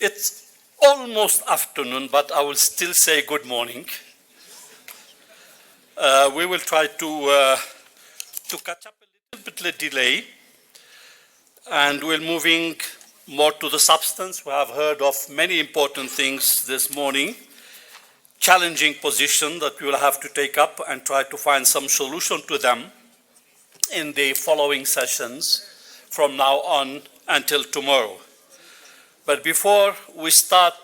It's almost afternoon, but I will still say good morning. We will try to catch up a little bit delay, and we're moving more to the substance. We have heard of many important things this morning, challenging position that we will have to take up and try to find some solution to them in the following sessions from now on until tomorrow. But before we start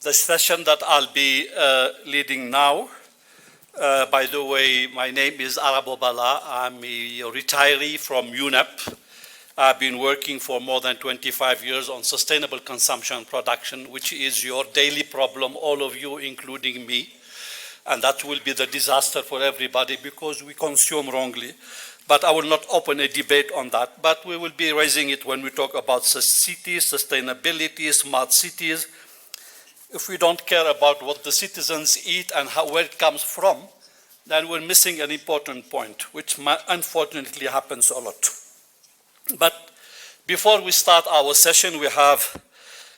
the session that I'll be leading now, by the way, my name is Arabo Bala. I'm a retiree from UNEP. I've been working for more than 25 years on sustainable consumption and production, which is your daily problem, all of you, including me. And that will be the disaster for everybody because we consume wrongly. But I will not open a debate on that. But we will be raising it when we talk about cities, sustainability, smart cities. If we don't care about what the citizens eat and where it comes from, then we're missing an important point, which unfortunately happens a lot. But before we start our session, we have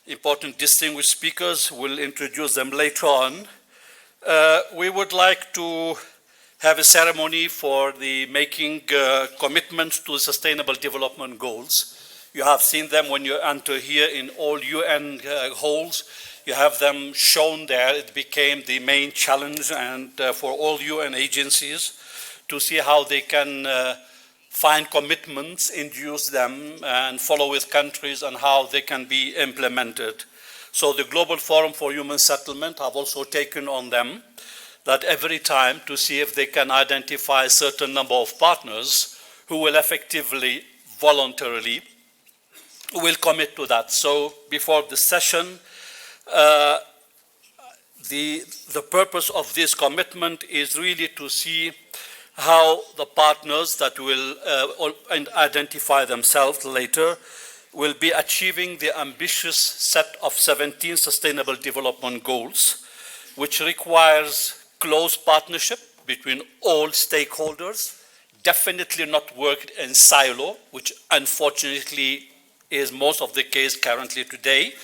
important distinguished speakers. We'll introduce them later on. We would like to have a ceremony for the making commitments to Sustainable Development Goals. You have seen them when you enter here in all UN halls. You have them shown there. It became the main challenge and for all UN agencies to see how they can find commitments, induce them, and follow with countries on how they can be implemented. So the Global Forum for Human Settlement have also taken on them that every time to see if they can identify a certain number of partners who will effectively, voluntarily, will commit to that. So before the session, the purpose of this commitment is really to see how the partners that will identify themselves later will be achieving the ambitious set of 17 Sustainable Development Goals, which requires close partnership between all stakeholders, definitely not work in silo, which unfortunately is most of the case currently today.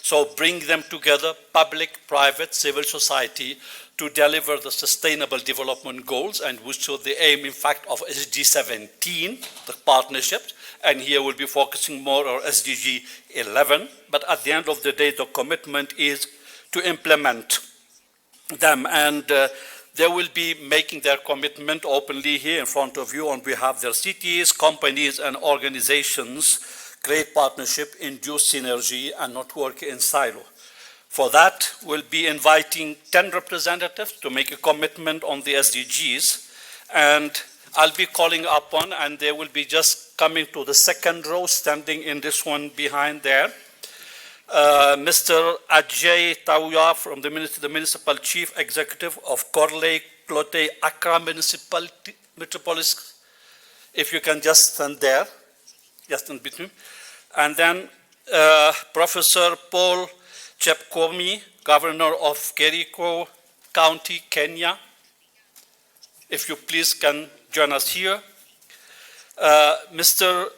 So bring them together, public, private, civil society, to deliver the Sustainable Development Goals, and which is the aim, in fact, of SDG 17, the partnerships, and here we'll be focusing more on SDG 11, but at the end of the day, the commitment is to implement them, and they will be making their commitment openly here in front of you on behalf of their cities, companies, and organizations, create partnership, induce synergy, and not work in silo. For that, we'll be inviting 10 representatives to make a commitment on the SDGs, and I'll be calling upon, and they will be just coming to the second row, standing in this one behind there. Mr. Ajay Tauya from the Municipal Chief Executive of Korle Klote Accra Metropolis. If you can just stand there, just in between. And then Professor Paul Chepkwony, Governor of Kericho County, Kenya. If you please can join us here. Mr.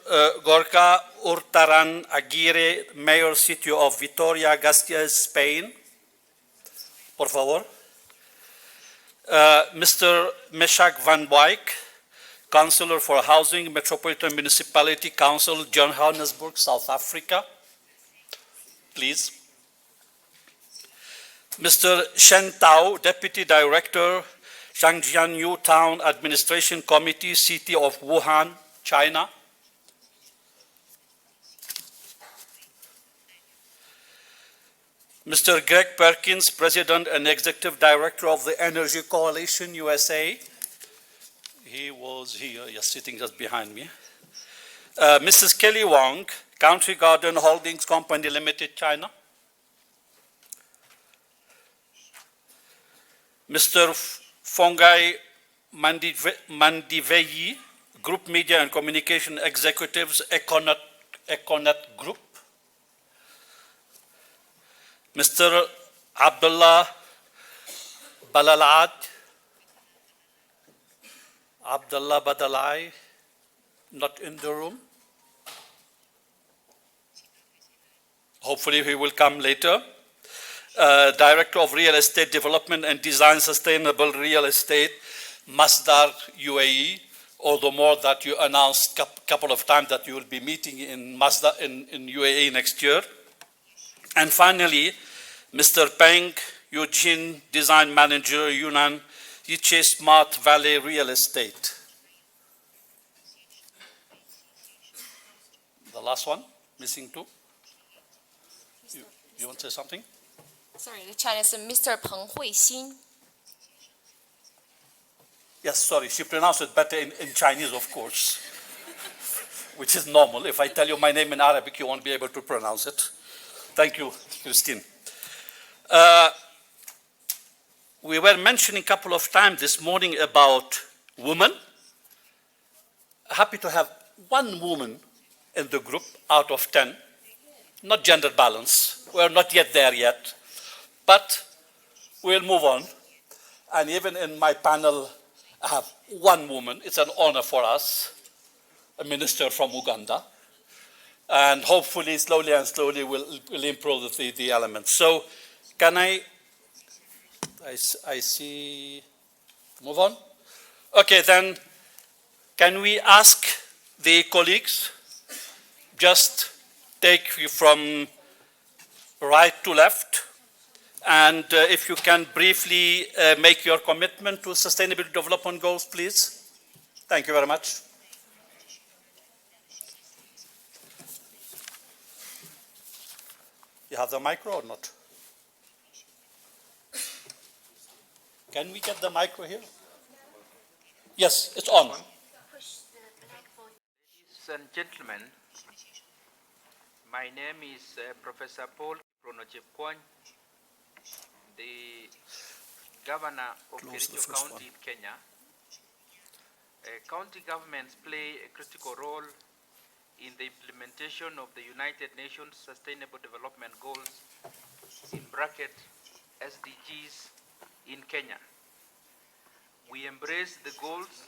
Gorka Urtaran Aguirre, Mayor City of Vitoria-Gasteiz, Spain. Por favor. Mr. Meshach Van Wyk, Councillor for Housing, Metropolitan Municipality Council, Johannesburg, South Africa. Please. Mr. Shen Tao, Deputy Director, Shangjianyu Town Administration Committee, City of Wuhan, China. Mr. Greg Perkins, President and Executive Director of the Energy Coalition, USA. He was here, yes, sitting just behind me. Mrs. Kelly Wong, Country Garden Holdings Company Limited, China. Mr. Fongai Mandiveyi, Group Media and Communication Executives, Econet Group. Mr. Abdullah Balalad, Abdullah Badalai, not in the room. hopefully he will come later. Director of Real Estate Development and Design Sustainable Real Estate, Masdar UAE, although more that you announced a couple of times that you will be meeting in Masdar in UAE next year. And finally, Mr. Peng Eugene, Design Manager, Yunnan Yiche Smart Valley Real Estate. The last one, missing two. You want to say something? Sorry, the Chinese, Mr. Peng Huixin. Yes, sorry, she pronounced it better in Chinese, of course, which is normal. If I tell you my name in Arabic, you won't be able to pronounce it. Thank you, Christine. We were mentioning a couple of times this morning about women. Happy to have one woman in the group out of 10. Not gender balance. We're not yet there yet. But we'll move on. And even in my panel, I have one woman. It's an honor for us, a minister from Uganda. And hopefully, slowly and slowly, we'll improve the elements. So can I see, move on? Okay, then, can we ask the colleagues, just take you from right to left, and if you can briefly make your commitment to Sustainable Development Goals, please. Thank you very much. You have the micro or not? Can we get the micro here? Yes, it's on. Ladies and gentlemen, my name is Professor Paul Chepkwony, the Governor of Kericho County in Kenya. County governments play a critical role in the implementation of the United Nations Sustainable Development Goals, in bracket SDGs, in Kenya. We embrace the goals,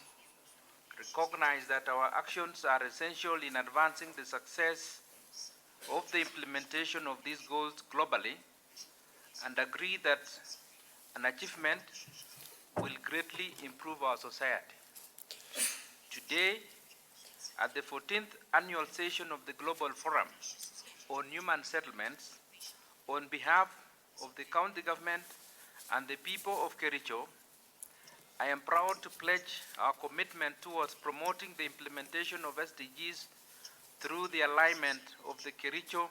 recognize that our actions are essential in advancing the success of the implementation of these goals globally, and agree that an achievement will greatly improve our society. Today, at the 14th annual session of the Global Forum on Human Settlements, on behalf of the county government and the people of Kericho, I am proud to pledge our commitment towards promoting the implementation of SDGs through the alignment of the Kericho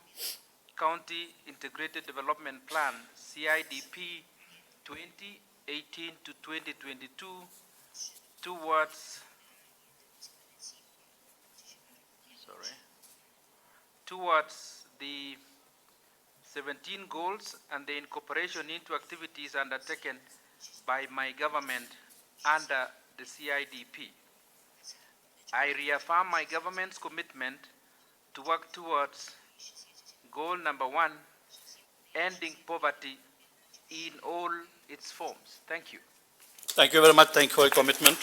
County Integrated Development Plan, CIDP 2018 to 2022, towards the 17 goals and the incorporation into activities undertaken by my government under the CIDP. I reaffirm my government's commitment to work towards goal number 1, ending poverty in all its forms. Thank you. Thank you very much. Thank you for your commitment.